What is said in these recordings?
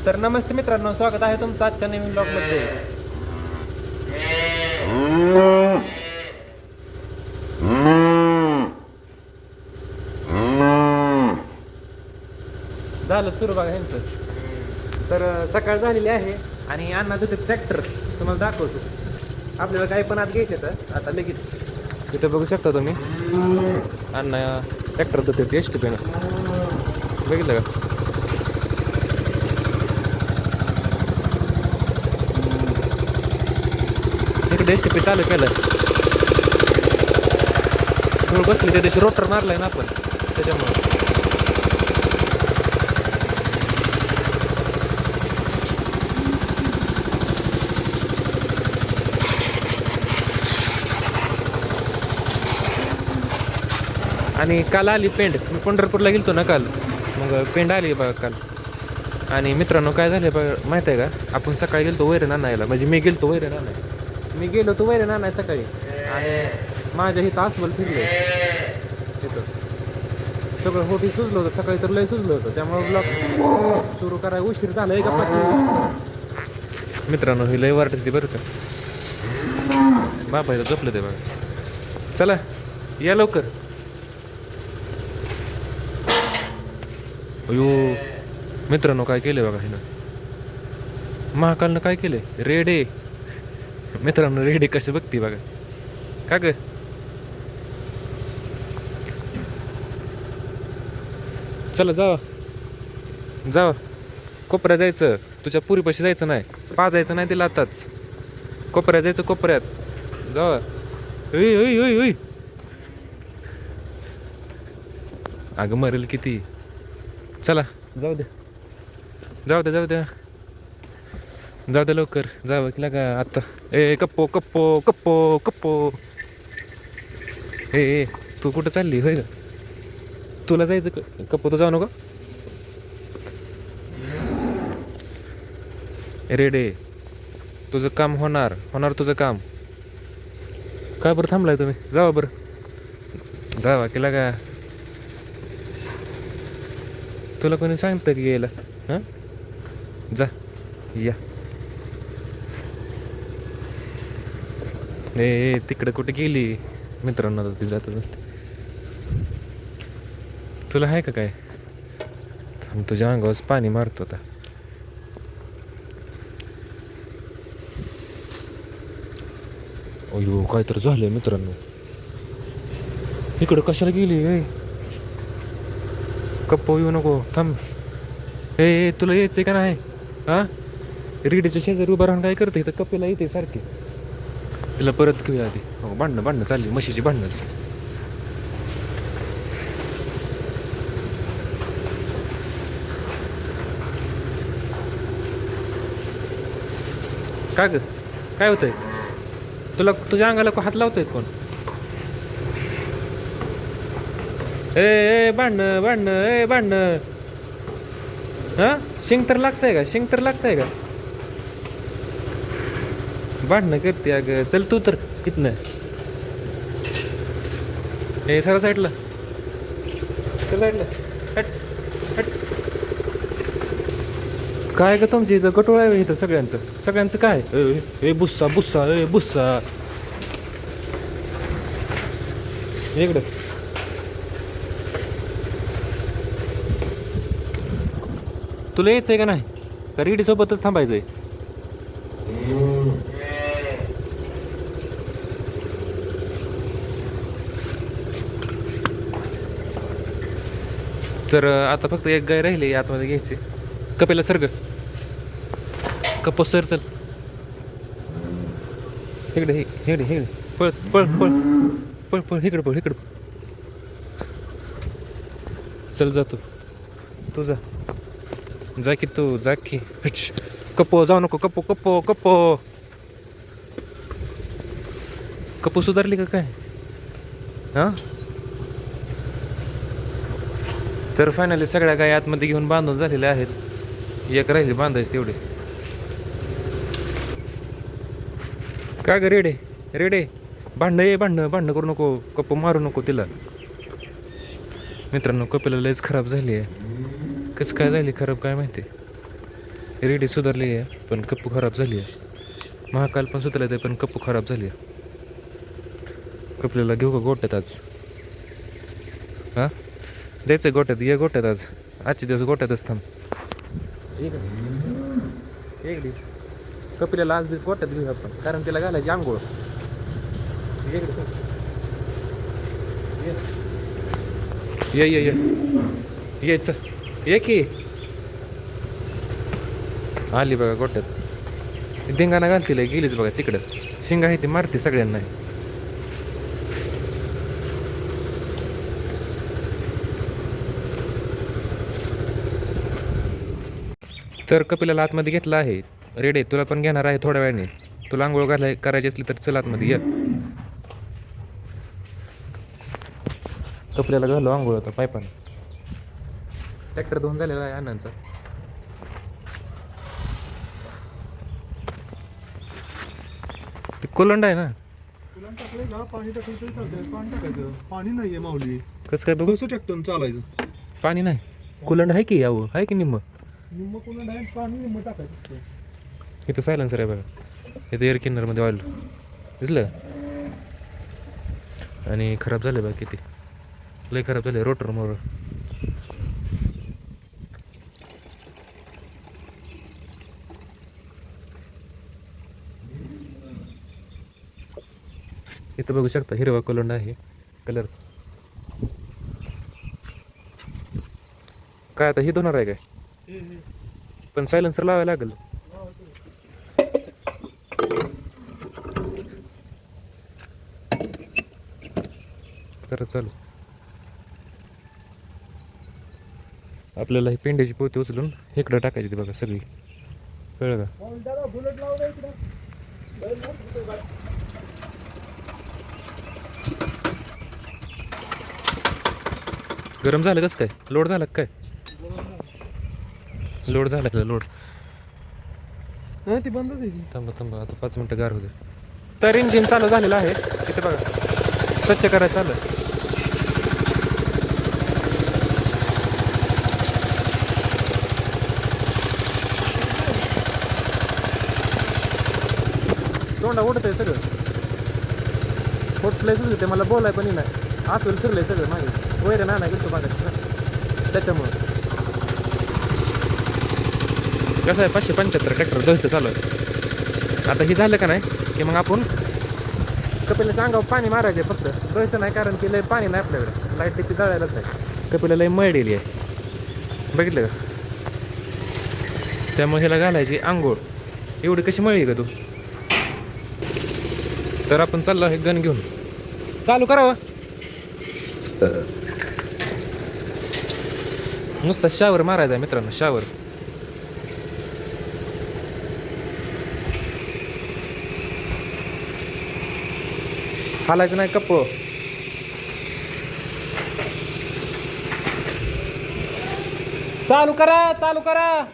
तर नमस्ते मित्रांनो, स्वागत आहे तुमचं आजच्या नवीन ब्लॉगमध्ये. झालं सुरू बघा ह्यांचं. तर सकाळ झालेली आहे आणि अण्णा तिथे ट्रॅक्टर तुम्हाला दाखवतो. आपल्याला काही पण आत घ्यायचे तर आता लगेच इथं बघू शकता तुम्ही. अण्णा ट्रॅक्टर देते टेस्ट पेन बघितलं का. इकडे एस टी पी चालू केलं. धूळ बसली त्या दिवशी रोटर मारलाय ना आपण त्याच्यामुळे. आणि काल आली पेंड. मी पंढरपूरला गेलतो ना काल, मग पेंड आली बघा काल. आणि मित्रांनो काय झालं बघा माहीत आहे का, आपण सकाळी गेलतो वैरण आणायला. म्हणजे मी गेलतो वैरण आणायला. मी गेलो तो वैरण आणाय सकाळी आणि माझ्या इथं अस्वल फिरले. तिथं सगळं होती सुजलं होतं सकाळी, तर लय सुजलं होतं. त्यामुळे ब्लॉग सुरू करायला उशीर झाला. एक मित्रांनो ही लय वाटते बरं का. बाबा इथं झोपलं ते बघा. चला या लवकर. अयो मित्रांनो काय केलं बघा हिनं. महाकालनं काय केलंय. रेडे मित्रांनो, रेडे कसे बघते बघा. का ग चला जावा कोपऱ्यात जायचं. तुझ्या पुरीपाशी जायचं नाही, पाजायचं नाही तिला आताच. कोपऱ्यात जायचं, कोपऱ्यात जावा. अगं मरेल किती. चला जाऊ द्या लवकर जावं की लागा आता. ए कप्पो कप्पो कप्पो कप्पो. ए तू कुठं चालली होय का. तुला जायचं कप्पो, तू जाऊ नको. रेडे तुझं काम होणार तुझं काम. काय बरं थांबलाय तुम्ही, जावा की लागा. तुला कोणी सांगतं की यायला. हां जा या. ए तिकडे कुठे गेली मित्रांनो, ती जातच नसते. तुला आहे का काय. तुझ्या अंगावर पाणी मारतो आता. अयो काय तर झालंय मित्रांनो. इकडं कशाला गेली. कप्पो येऊ नको थांब. ए तुला यायचंय का नाही. हां रेडीच्या शेजारी उभा राहून काय करते. तर कप्पेला येते सारखे. तिला परत घेऊया आधी. हो भांडणं चालली, म्हशीची भांडणंच. का ग काय होतंय. तुला तुझ्या अंगाला हात लावतोय कोण. ए भांडणं हां शिंग तर लागतंय का. भांडणं करते अगं. चल तू तर इथनं. ए सरा साईडला हट. काय का तुमची इथं गटोळ आहे इथं सगळ्यांचं काय. ए बुस्सा इकडं. तुला यायचंय का नाही का रेडी सोबतच थांबायचंय. तर आता फक्त एक गाय राहिली आतमध्ये घ्यायची. कपेला सर्ग कप्पो सर चल इकडे पळ इकडं चल जातो. तू जा की कप्पो जाऊ नको. कप्पो सुधारली का काय. हां तर फायनली सगळ्या गाय आतमध्ये घेऊन बांधून झालेल्या आहेत. एक राहिली बांधायची तेवढी. का ग रेडे भांडणं करू नको. कप्पो मारू नको तिला. मित्रांनो कपिला लयच खराब झाली आहे. कसं काय झाली खराब काय माहिती. रेडी सुधारली आहे पण कप्पू खराब झाली आहे. महाकाल पण सुधारले ते पण कप्पू खराब झाली आहे. कपल्याला घेऊ का गोट्यात आज? हां द्यायचं गोट्यात, ये गोट्यात आज. आजचे दिवस गोट्यातच थांब. एक कपिल्याला आज गोट्यात घेऊ आपण, कारण तिला घालायची आंघोळ. ये ये ये ये चल ये की आली बघा गोट्यात. धिंगाणा घालतील गेलीच बघा तिकडं. शिंगा आहे ती मारते सगळ्यांना. तर कपिलाला आतमध्ये घेतला आहे. रेडे तुला पण घेणार आहे थोड्या वेळाने. तुला आंघोळ करायची असली तर चल आतमध्ये ये. कपिल्याला घालो आंघोळ होता पायपाने. ट्रॅक्टर धुवून झालेला आहे अण्णांचा. ते कोलंड आहे ना. पाणी नाहीये माऊली. कसं काय बघू? कसं ट्रॅक्टर चालायचं? पाणी नाही. कोलंड आहे की यावं आहे की निम्म. निम्म कोण आहे पाणी निम्म टाकायचं. इथं सायलेन्सर आहे बघा. इथं एअर किन्नरमध्ये ऑइल दिसलं. आणि खराब झालं बघा किती. लय खराब झाले रोटर मोर. इथं बघू शकता हिरवा कोलंड आहे कलर. काय आता ही धुणार आहे काय? पण सायलेन्सर लावायला लागेल. करत चालू. आपल्याला ही पेंड्याची पोती उचलून इकडं टाकायची ती बघा सगळी. कळलं का? गरम झालं कसं काय? लोड झाला काय? लोड झाला का? लोड नाही ती बंदच आहे. थांबा आता 5 मिनटं गार होते. तर इंजिन चालू झालेलं आहे. तिथे बघा स्वच्छ करायचं चाललं. तोंडा उडत आहे सगळं. फोटलेच होते मला बोलाय पण नाही. आतून फिरलंय सगळं मागे. वैर ना गेलो मागायचं त्याच्यामुळं. कसं आहे 575 ट्रॅक्टर धुवायचं चालू आहे. आता हे झालं का नाही की मग आपण कपिलाच्या अंगावर पाणी मारायचं आहे. फक्त धुवायचं नाही कारण की लय पाणी नाही आपल्याकडे. लाईट टिपी जळायलाच नाही. कपिला लय मळ दिली आहे बघितलं का? त्यामुळे ह्याला घालायची आंघोळ. एवढी कशी मळी का तू? तर आपण चाललो आहे गन घेऊन. चालू करावं. नुसता शावर मारायचा आहे मित्रांनो. शावर हालायचं नाही कप्प. चालू करा.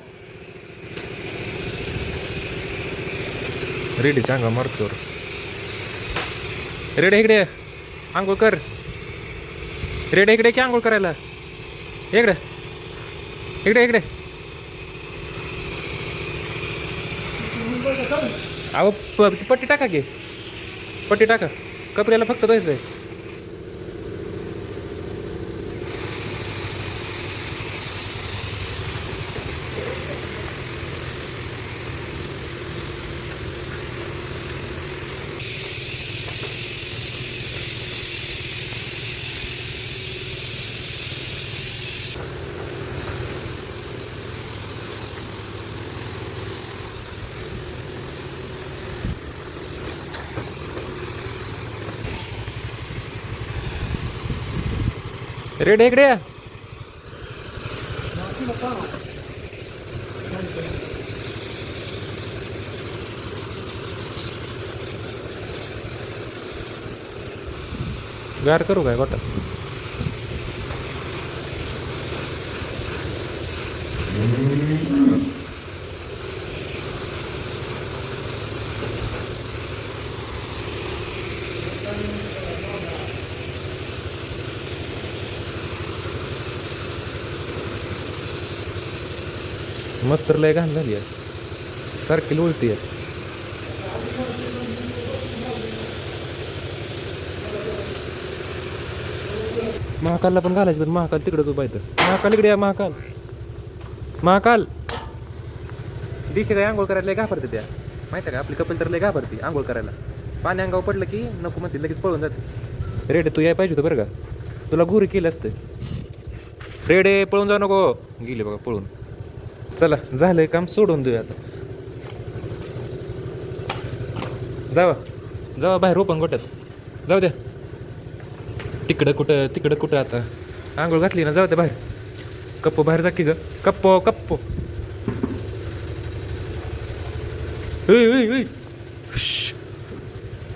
रेडी चांगा मारतो. रेडे इकडे आंघोळ कर. रेडे इकडे की आंघोळ करायला. इकडे अहो पट्टी टाका की. पट्टी टाका. कपड्याला फक्त धुवायचं आहे. रेड इकडे या. गार करू काय गोटा? मस्त लय घाण झाली आहे. सारखी उलटी आहे. महाकालला पण घालायचं पण महाकाल तिकडंच उभा येतं. महाकाल इकडे या. महाकाल महाकाल दिशे काय आंघोळ करायला लय घाबरते त्या माहिती आहे का. आपली कपल तर लय घाबरते आंघोळ करायला. पाणी अंगावर पडलं की नको म्हणते लगेच पळून जाते. रेडे तू याय पाहिजे होतं बरं का. तुला गुरी केलं असतं. रेडे पळून जाऊ नको. गेले बघा पळून. चला झालंय काम सोडून देऊया आता. जावा जावा बाहेर ओपन गोट्यात जाऊ द्या. तिकडं कुठं आता आंघोळ घातली ना. जाऊ द्या बाहेर. कप्पो बाहेर जा की ग. कप्पो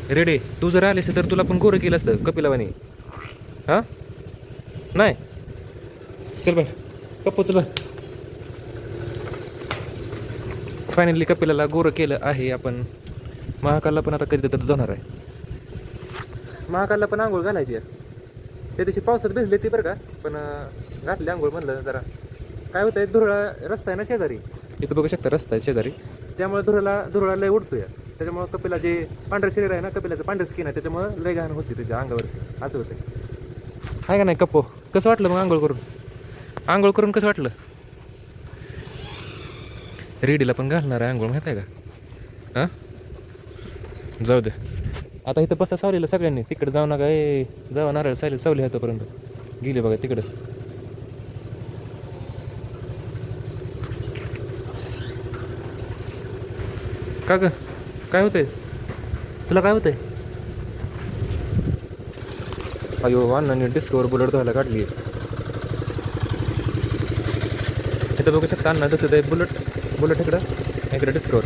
रेडे तू जर आलीस तर तुला पण गोरं केलं असतं कपिलावानी. हां नाही चल बाय कप्पो चल बाय. फायनली कपिलाला गोरं केलं आहे आपण. महाकालला पण आता कधी तर जाणार आहे. महाकालला पण आंघोळ घालायची आहे. त्या दिवशी पावसात भिजले ती बरं का. पण घातली आंघोळ म्हणलं जरा. काय होतं आहे धुरळा रस्ता आहे ना शेजारी. इथं बघू शकता रस्ता आहे शेजारी. त्यामुळे धुरळा लय उडतो या. त्याच्यामुळं कपिला जे पांढरं शरीर आहे ना कपिलाचं पांढरं स्किन आहे त्याच्यामुळं लय घाण होती त्याच्या अंगावर असं होतं. आहे का नाही कप्पो. कसं वाटलं मग आंघोळ करून कसं वाटलं. रेडीला पण घालणार आहे आंघोळ माहिती आहे का. हां जाऊ दे आता इथं बसा सावलीला सगळ्यांनी. तिकडे जाऊ नका. जावा नारळ सावली आहे तोपर्यंत. गेले बघा तिकडं. का ग काय होतंय तुला काय होतंय. अयो अण्णांनी डिस्कवर बुलेट धुवायला काढली. इथं बघू शकता अण्णा धुत आहे बुलेट इकडं डिस्कवर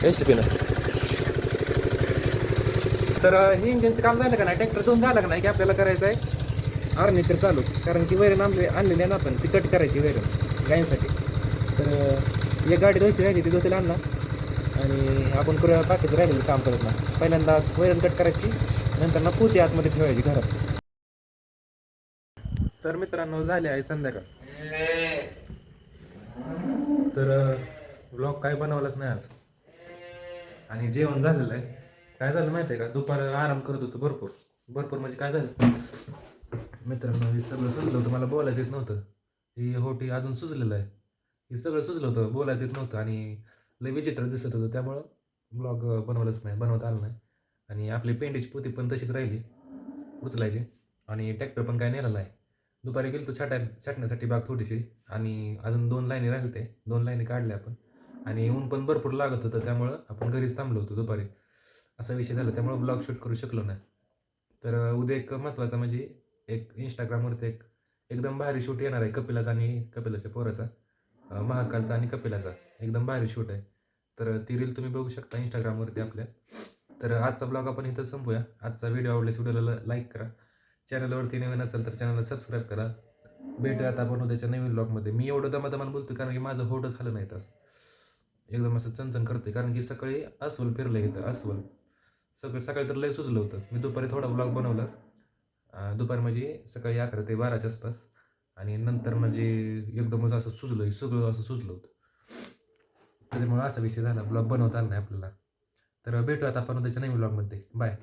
एस टी पीनं. तर हे इंजिनचं काम झालं का नाही. ट्रॅक्टर धुवून झालं का नाही की आपल्याला करायचं आहे आर्नेचर चालू. कारण की वैरण आणलेली आहे ना आपण ती कट करायची वैरण गायींसाठी. तर एक गाडी धुवायची राहिली ती धुतील आणला आणि आपण करूया बाकीचं राहिलेलं काम करत ना. पहिल्यांदा वैरण कट करायची नंतर ना पोती आतमध्ये ठेवायची घरात. तर मित्रांनो झाले आहे संध्याकाळ. तर ब्लॉग काय बनवलाच नाही आज. आणि जेवण झालेलं आहे. काय झालं माहिती आहे का दुपार आराम करत होतो भरपूर म्हणजे काय झालं मित्रांनो हे सगळं सुचलं होतं. मला बोलायचं येत नव्हतं. ही होटी अजून सुचलेलं आहे. हे सगळं सुचलं होतं बोलायचं येत नव्हतं आणि लय विचित्र दिसत होतं. त्यामुळं ब्लॉग बनवता आलं नाही. आणि आपली पेंडीची पोती पण तशीच राहिली उचलायची. आणि ट्रॅक्टर पण काय नेलेला आहे. दुपारी गेलो तो छाटण्यासाठी बाग थोडीशी. आणि अजून 2 लाईनी राहिले ते 2 लाईनी काढल्या आपण. आणि ऊन पण भरपूर लागत होतं त्यामुळं आपण घरीच थांबलो होतो दुपारी. असा विषय झाला त्यामुळे ब्लॉग शूट करू शकलो नाही. तर उद्या एक महत्त्वाचा म्हणजे एक इंस्टाग्रामवरती एकदम भारी शूट येणार आहे कपिलाचा आणि कपिलाच्या पोराचा. महाकालचा आणि कपिलाचा एकदम भारी शूट आहे. तर ती रील तुम्ही बघू शकता इंस्टाग्रामवरती आपल्या. तर आजचा ब्लॉग आपण इथं संपूया. आजचा व्हिडिओ आवडल्यास व्हिडिओला लाईक करा. चॅनलवरती नवीन असेल तर चॅनलला सबस्क्राईब करा. भेटूया आता आपण उद्याच्या नवीन ब्लॉगमध्ये. मी एवढं दमादमान बोलतो कारण की माझं होटं झालं नाही तर एकदम असं चणचण करते. कारण की सकाळी अस्वल फिरलं इथं अस्वल. सकाळी तर लय सुचलं होतं. मी दुपारी थोडा ब्लॉग बनवला. दुपारी म्हणजे सकाळी 11 ते 12च्या आसपास. आणि नंतर म्हणजे एकदमच असं सगळं असं सुचलं होतं. त्याच्यामुळे असा विषय झाला ब्लॉग बनवता आला नाही आपल्याला. तर भेटू आता आपण उद्याच्या नवीन ब्लॉगमध्ये. बाय.